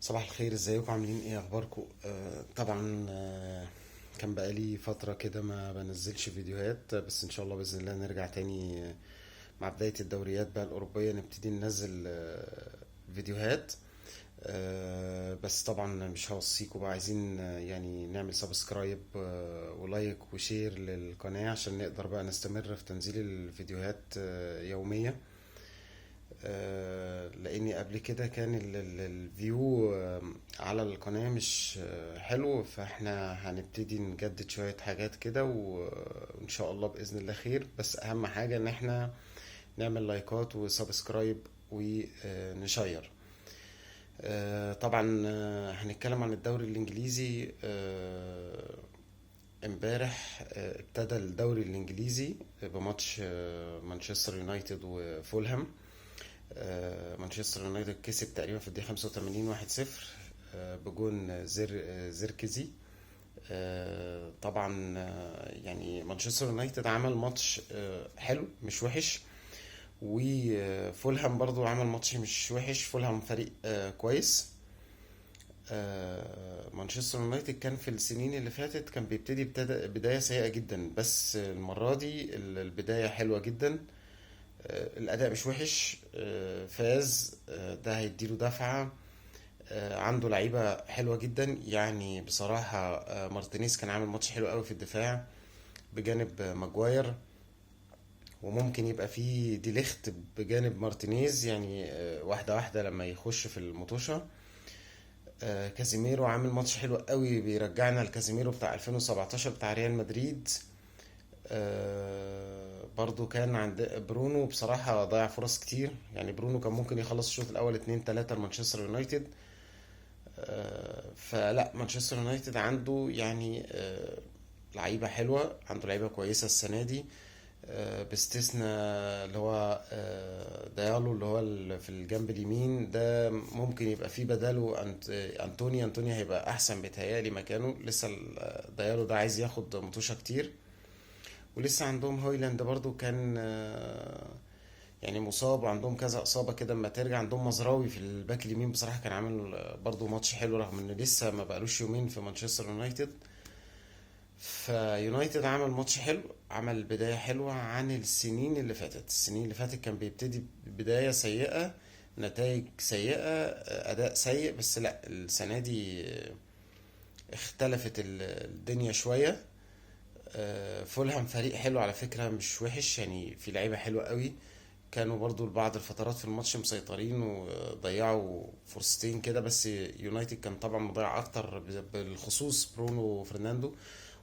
صباح الخير، ازيكم؟ عاملين ايه؟ اخباركم؟ طبعا. كان بقالي فترة كده ما بنزلش فيديوهات، بس ان شاء الله بإذن الله نرجع تاني. مع بداية الدوريات بقى الأوروبية نبتدي ننزل فيديوهات. بس طبعا مش هوصيكم بقى، عايزين يعني نعمل سبسكرايب ولايك وشير للقناة عشان نقدر بقى نستمر في تنزيل الفيديوهات يوميا. لاني قبل كده كان الفيو على القناة مش حلو، فاحنا هنبتدي نجدد شوية حاجات كده وان شاء الله بإذن الله خير. بس اهم حاجة ان احنا نعمل لايكات وسبسكرايب ونشير. طبعا هنتكلم عن الدوري الانجليزي. امبارح ابتدى الدوري الانجليزي بماتش مانشستر يونايتد وفولهام. مانشستر يونايتد كسب تقريبا في الدقيقة 85 1-0 بجون زيركزي. طبعا يعني مانشستر يونايتد عمل ماتش حلو مش وحش، وفولهام برضو عمل ماتش مش وحش. فولهام فريق كويس. مانشستر يونايتد كان في السنين اللي فاتت كان ابتدى بداية سيئة جدا، بس المرة دي البداية حلوة جدا. الأداء مش وحش. فاز. ده هيديله دفعة. عنده لعيبة حلوة جدا يعني بصراحة. مارتينيز كان عامل ماتش حلو قوي في الدفاع بجانب ماجواير، وممكن يبقى فيه دي ليخت بجانب مارتينيز يعني واحدة واحدة لما يخش في المطوشة. كازيميرو عامل ماتش حلو قوي، بيرجعنا لكازيميرو بتاع 2017 بتاع ريال مدريد. برضو كان عند برونو بصراحة ضيع فرص كتير، يعني برونو كان ممكن يخلص الشوط الأول 2-3 لمانشستر يونايتد. فلا مانشستر يونايتد عنده يعني لعيبة حلوة، عنده لعيبة كويسة السنة دي. باستثناء اللي هو ديالو اللي هو في الجنب اليمين ده، ممكن يبقى فيه بداله أنتوني هيبقى أحسن بيتهيألي مكانه. لسه ديالو ده عايز ياخد مطوشة كتير. ولسه عندهم هويلاند برضو كان يعني مصاب، وعندهم كذا إصابة كده. اما ترجع عندهم مزراوي في الباك اليمين بصراحة كان عامل برضو ماتش حلو رغم انه لسه ما بقالوش يومين في مانشستر يونايتد. فيونايتد عمل ماتش حلو، عمل بداية حلوة عن السنين اللي فاتت. السنين اللي فاتت كان بيبتدي بداية سيئة، نتائج سيئة، أداء سيء. بس لا السنة دي اختلفت الدنيا شوية. فولهام فريق حلو على فكرة مش وحش يعني، في لعيبة حلوة قوي. كانوا برضو لبعض الفترات في الماتش مسيطرين وضيعوا فرصتين كده، بس يونايتد كان طبعا مضيع اكتر بالخصوص برونو فرناندو.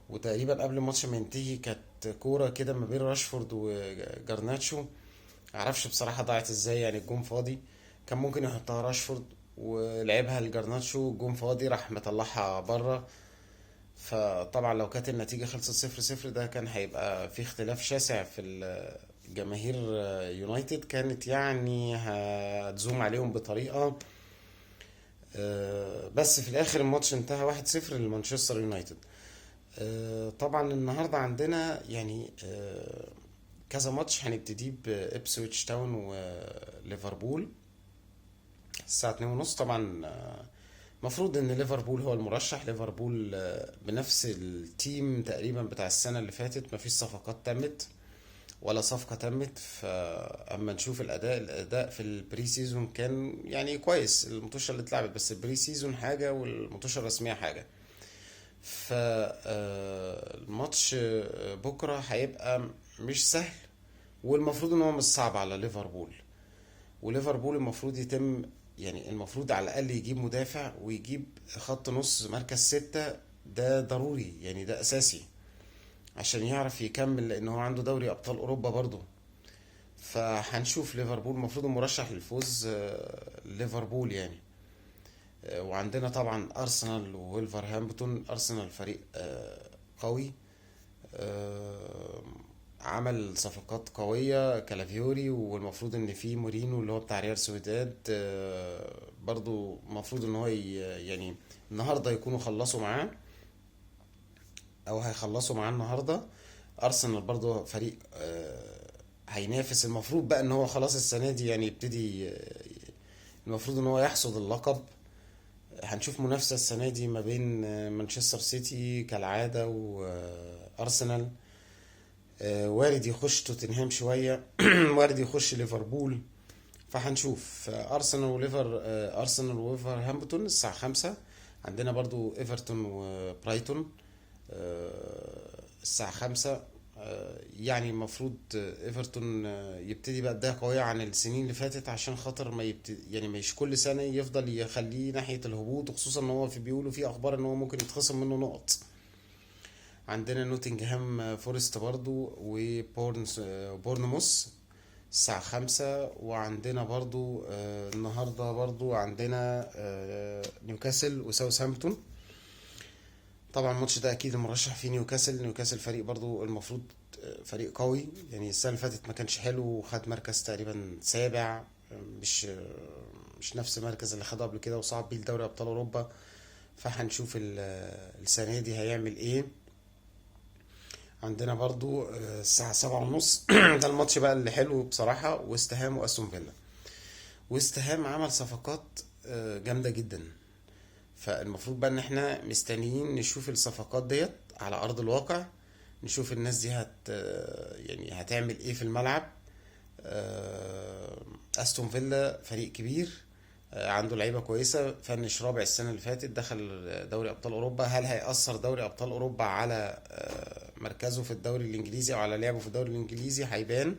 وتقريبا قبل الماتش ما ينتهي كانت كورة كده ما بين راشفورد وجارناتشو، معرفش بصراحة ضاعت ازاي، يعني الجون فاضي كان ممكن يحطها راشفورد ولعبها لجارناتشو، الجون فاضي راح مطلعها بره. فطبعا لو كانت النتيجة خلصت 0-0 ده كان هيبقى في اختلاف شاسع في الجماهير. يونايتد كانت يعني هتزوم عليهم بطريقة. بس في الآخر الماتش انتهى 1-0 لمانشستر يونايتد. طبعا النهاردة عندنا يعني كذا ماتش. هنبتدي بإبسويتش تاون وليفربول الساعة 2:30 طبعا. مفروض ان ليفربول هو المرشح. ليفربول بنفس التيم تقريبا بتاع السنة اللي فاتت، مفيش صفقات تمت ولا صفقة تمت. فأما نشوف الأداء في البري سيزون كان يعني كويس. المطوشة اللي اتلعبت بس البري سيزون حاجة والمطوشة الرسمية حاجة. فالماتش بكرة هيبقى مش سهل، والمفروض ان هو مش صعب على ليفربول. وليفربول المفروض يتم يعني المفروض على الأقل يجيب مدافع ويجيب خط نص مركز 6. ده ضروري يعني، ده أساسي عشان يعرف يكمل، لأنه هو عنده دوري أبطال أوروبا برضه. فهنشوف ليفربول المفروض المرشح للفوز ليفربول يعني. وعندنا طبعا أرسنال وولفرهامبتون. أرسنال فريق قوي. آه، عمل صفقات قوية كالافيوري، والمفروض ان في مورينو اللي هو بتاع ريال سويداد برضو المفروض ان هو يعني النهاردة يكونوا خلصوا معاه او هيخلصوا معاه النهاردة. ارسنال برضو فريق هينافس. المفروض بقى ان هو خلاص السنة دي يعني يبتدي المفروض ان هو يحصد اللقب. هنشوف منافسة السنة دي ما بين مانشستر سيتي كالعادة وأرسنال. وارد يخش توتنهام شوية وارد يخش ليفربول. فهنشوف أرسنال وولفرهامبتون الساعة 5. عندنا برضو إيفرتون وبرايتون الساعة 5. يعني المفروض ايفرتون يبتدي بقى بداية قوية عن السنين اللي فاتت، عشان خاطر ما يبتدي يعني مش كل سنة يفضل يخليه ناحية الهبوط، وخصوصا ان هو بيقولوا في اخبار ان هو ممكن يتخصم منه نقط. عندنا نوتنجهام فورست برضو وبورنموث الساعة 5. وعندنا برضو النهاردة برضو عندنا نيوكاسل وساوثهامبتون. طبعا الماتش ده اكيد المرشح فيه نيوكاسل فريق برضو المفروض فريق قوي. يعني السنه اللي فاتت ما كانش حلو، وخد مركز تقريبا سابع. مش مش نفس المركز اللي خده قبل كده، وصعد بيه لدوري ابطال اوروبا. فهنشوف السنه دي هيعمل ايه. عندنا برضو الساعة 7:30 ده الماتش بقى اللي حلو بصراحة، ويست هام واستون فيلا. ويست هام عمل صفقات جامدة جدا. فالمفروض بقى ان احنا مستنيين نشوف الصفقات ديت على ارض الواقع، نشوف الناس دي يعني هتعمل ايه في الملعب. استون فيلا فريق كبير، عنده لعيبه كويسه، فنش رابع السنه اللي فاتت، دخل دوري ابطال اوروبا. هل هيأثر دوري ابطال اوروبا على مركزه في الدوري الانجليزي او على لعبه في الدوري الانجليزي؟ هيبان.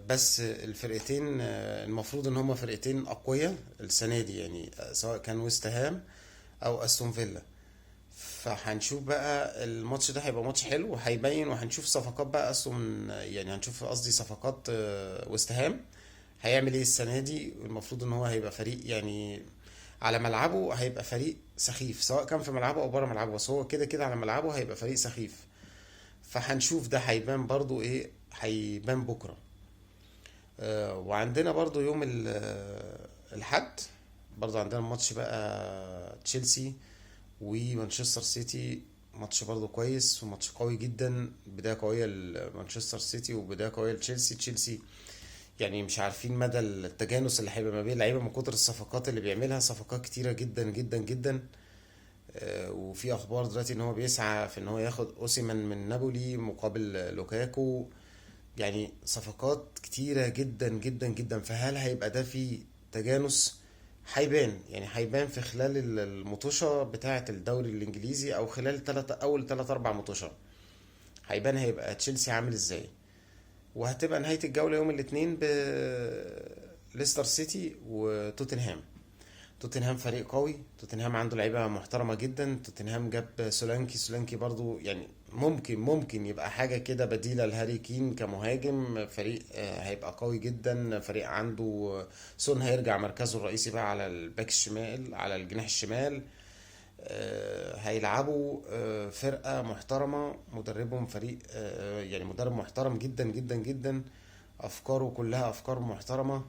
بس الفرقتين المفروض ان هما فرقتين اقوياء السنه دي، يعني سواء كان ويست هام او استون فيلا. فهنشوف بقى الماتش ده هيبقى ماتش حلو وهيبين، وهنشوف صفقات بقى استون، يعني هنشوف قصدي صفقات ويست هام هيعمل ايه السنه دي. المفروض ان هو هيبقى فريق يعني على ملعبه هيبقى فريق سخيف، سواء كان في ملعبه او بره ملعبه، بس هو كده كده على ملعبه هيبقى فريق سخيف. فهنشوف ده هيبان برضو ايه، هيبان بكره. وعندنا برضو يوم الحد برضو عندنا ماتش بقى تشيلسي ومانشستر سيتي. ماتش برضو كويس وماتش قوي جدا، بداية قوية لمانشستر سيتي وبداية قوية تشيلسي. يعني مش عارفين مدى التجانس اللي هيبقى ما بين اللعيبة من كتر الصفقات اللي بيعملها، صفقات كتيرة جدا جدا جدا. وفي اخبار دلوقتي ان هو بيسعى في ان هو ياخد اوسيمان من نابولي مقابل لوكاكو. يعني صفقات كتيرة جدا جدا جدا. فهل هيبقى ده في تجانس؟ هيبان، يعني هيبان في خلال المطوشة بتاعة الدوري الإنجليزي، أو خلال أول 3 4 مطوشة هيبان هيبقى تشيلسي عامل ازاي. وهتبقى نهاية الجولة يوم الاثنين بليستر سيتي وتوتنهام. توتنهام فريق قوي، توتنهام عنده لعيبه محترمه جدا. توتنهام جاب سولانكي برضو، يعني ممكن يبقى حاجه كده بديله لهاري كين كمهاجم. فريق هيبقى قوي جدا. فريق عنده سون هيرجع مركزه الرئيسي بقى على الباك الشمال، على الجناح الشمال. هيلعبوا فرقه محترمه، مدربهم فريق يعني مدرب محترم جدا جدا جدا. افكاره كلها افكار محترمه.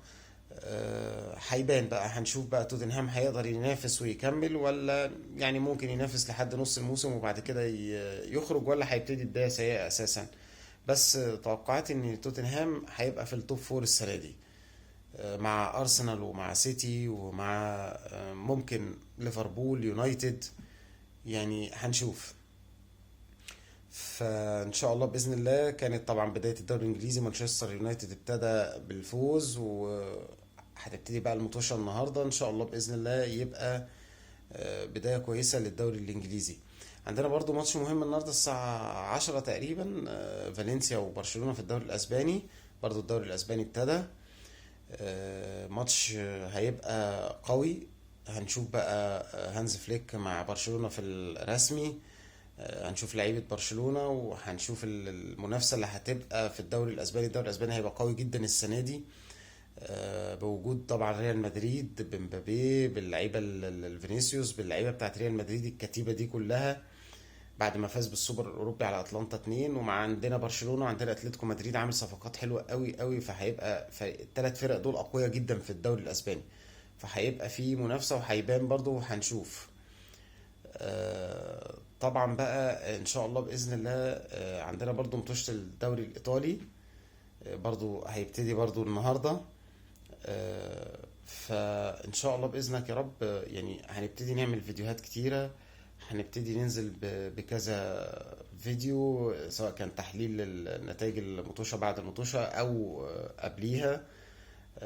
هيبان بقى، هنشوف بقى توتنهام هيقدر ينافس ويكمل، ولا يعني ممكن ينافس لحد نص الموسم وبعد كده يخرج، ولا هيبتدي بداية سيئة اساسا. بس توقعاتي ان توتنهام هيبقى في التوب فور السنة دي، مع ارسنال ومع سيتي ومع ممكن ليفربول يونايتد. يعني هنشوف. فان شاء الله باذن الله. كانت طبعا بدايه الدوري الانجليزي، مانشستر يونايتد ابتدى بالفوز، وهتبتدي بقى المطوشه النهارده ان شاء الله باذن الله، يبقى بدايه كويسه للدوري الانجليزي. عندنا برضو ماتش مهم النهارده الساعه 10 تقريبا، فالنسيا وبرشلونه في الدوري الاسباني. برضو الدوري الاسباني ابتدى. ماتش هيبقى قوي. هنشوف بقى هانز فليك مع برشلونة في الرسمي. هنشوف لعيبة برشلونة، وهنشوف المنافسة اللي هتبقى في الدوري الأسباني. الدوري الأسباني هيبقى قوي جدا السنة دي، بوجود طبعا ريال مدريد بمبابي، باللعيبة الفينيسيوس، باللعيبة بتاعت ريال مدريد، الكتيبة دي كلها بعد ما فاز بالسوبر الأوروبي على أتلانتا 2. ومع عندنا برشلونة وعندنا أتلتيكو مدريد عامل صفقات حلوة قوي قوي. فهيبقى الثلاث فرق دول أقوياء جدا في الدوري الأسباني. فهيبقى في منافسة وهيبان برضو، وهنشوف. طبعا بقى ان شاء الله باذن الله عندنا برضو ماتش الدوري الايطالي. برضو هيبتدي برضو النهارده. فان شاء الله باذنك يا رب يعني هنبتدي نعمل فيديوهات كتيره، هنبتدي ننزل بكذا فيديو، سواء كان تحليل النتائج المطوشه بعد المطوشه او قبليها.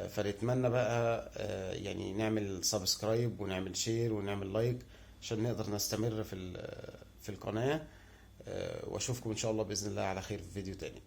فنتمنى بقى يعني نعمل سبسكرايب ونعمل شير ونعمل لايك عشان نقدر نستمر في القناه. واشوفكم ان شاء الله باذن الله على خير في فيديو تاني.